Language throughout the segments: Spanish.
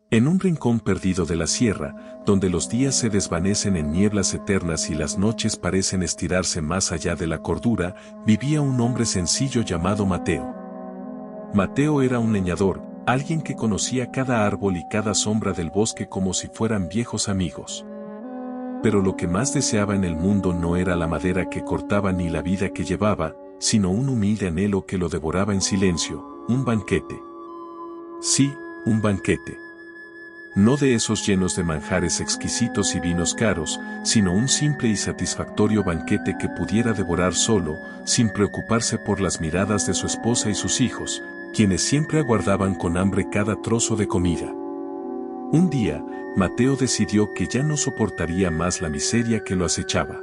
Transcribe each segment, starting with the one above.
En un rincón perdido de la sierra, donde los días se desvanecen en nieblas eternas y las noches parecen estirarse más allá de la cordura, vivía un hombre sencillo llamado Mateo. Mateo era un leñador, alguien que conocía cada árbol y cada sombra del bosque como si fueran viejos amigos. Pero lo que más deseaba en el mundo no era la madera que cortaba ni la vida que llevaba, sino un humilde anhelo que lo devoraba en silencio, un banquete. Sí, un banquete. No de esos llenos de manjares exquisitos y vinos caros, sino un simple y satisfactorio banquete que pudiera devorar solo, sin preocuparse por las miradas de su esposa y sus hijos, quienes siempre aguardaban con hambre cada trozo de comida. Un día, Mateo decidió que ya no soportaría más la miseria que lo acechaba.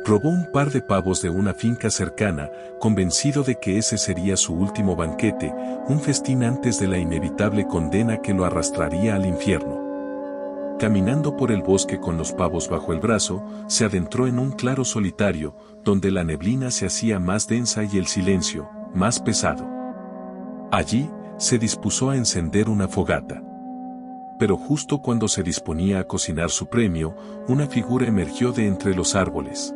Robó un par de pavos de una finca cercana, convencido de que ese sería su último banquete, un festín antes de la inevitable condena que lo arrastraría al infierno. Caminando por el bosque con los pavos bajo el brazo, se adentró en un claro solitario, donde la neblina se hacía más densa y el silencio, más pesado. Allí, se dispuso a encender una fogata. Pero justo cuando se disponía a cocinar su premio, una figura emergió de entre los árboles.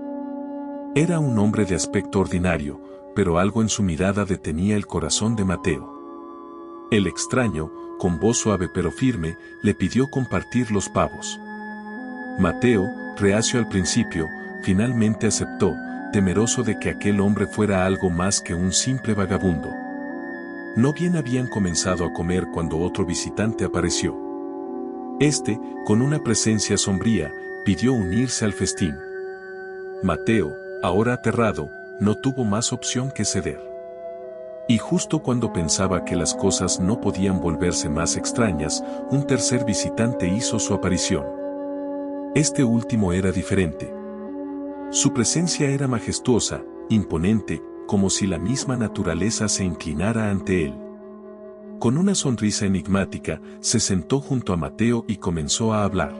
Era un hombre de aspecto ordinario, pero algo en su mirada detenía el corazón de Mateo. El extraño, con voz suave pero firme, le pidió compartir los pavos. Mateo, reacio al principio, finalmente aceptó, temeroso de que aquel hombre fuera algo más que un simple vagabundo. No bien habían comenzado a comer cuando otro visitante apareció. Este, con una presencia sombría, pidió unirse al festín. Mateo, ahora aterrado, no tuvo más opción que ceder. Y justo cuando pensaba que las cosas no podían volverse más extrañas, un tercer visitante hizo su aparición. Este último era diferente. Su presencia era majestuosa, imponente, como si la misma naturaleza se inclinara ante él. Con una sonrisa enigmática, se sentó junto a Mateo y comenzó a hablar.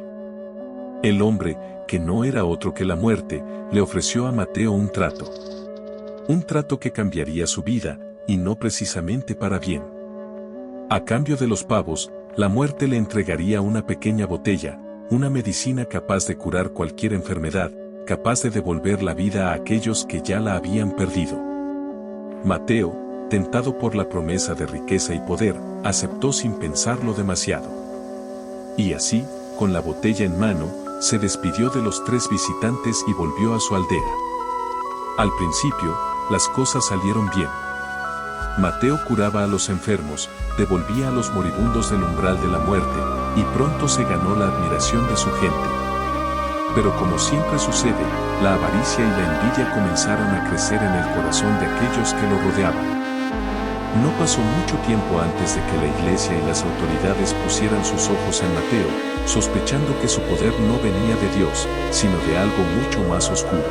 El hombre, que no era otro que la muerte, le ofreció a Mateo un trato. Un trato que cambiaría su vida, y no precisamente para bien. A cambio de los pavos, la muerte le entregaría una pequeña botella, una medicina capaz de curar cualquier enfermedad, capaz de devolver la vida a aquellos que ya la habían perdido. Mateo, tentado por la promesa de riqueza y poder, aceptó sin pensarlo demasiado. Y así, con la botella en mano, se despidió de los tres visitantes y volvió a su aldea. Al principio, las cosas salieron bien. Mateo curaba a los enfermos, devolvía a los moribundos del umbral de la muerte, y pronto se ganó la admiración de su gente. Pero como siempre sucede, la avaricia y la envidia comenzaron a crecer en el corazón de aquellos que lo rodeaban. No pasó mucho tiempo antes de que la iglesia y las autoridades pusieran sus ojos en Mateo, sospechando que su poder no venía de Dios, sino de algo mucho más oscuro.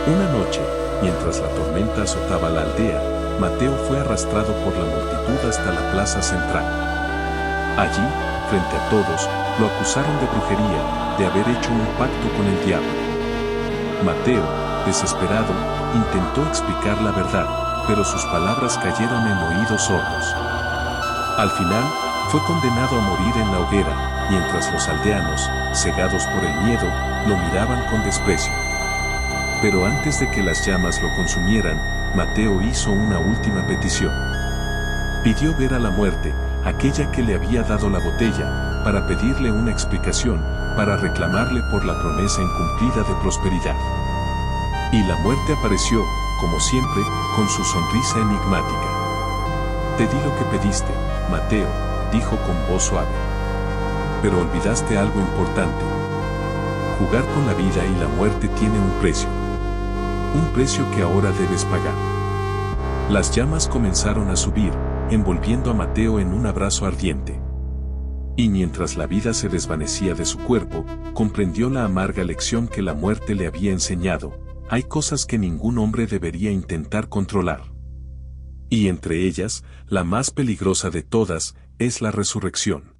Una noche, mientras la tormenta azotaba la aldea, Mateo fue arrastrado por la multitud hasta la plaza central. Allí, frente a todos, lo acusaron de brujería, de haber hecho un pacto con el diablo. Mateo, desesperado, intentó explicar la verdad, pero sus palabras cayeron en oídos sordos. Al final, fue condenado a morir en la hoguera, mientras los aldeanos, cegados por el miedo, lo miraban con desprecio. Pero antes de que las llamas lo consumieran, Mateo hizo una última petición. Pidió ver a la muerte, aquella que le había dado la botella, para pedirle una explicación, para reclamarle por la promesa incumplida de prosperidad. Y la muerte apareció, como siempre, con su sonrisa enigmática. Te di lo que pediste, Mateo, dijo con voz suave. Pero olvidaste algo importante. Jugar con la vida y la muerte tiene un precio. Un precio que ahora debes pagar. Las llamas comenzaron a subir, envolviendo a Mateo en un abrazo ardiente. Y mientras la vida se desvanecía de su cuerpo, comprendió la amarga lección que la muerte le había enseñado. Hay cosas que ningún hombre debería intentar controlar. Y entre ellas, la más peligrosa de todas, es la resurrección.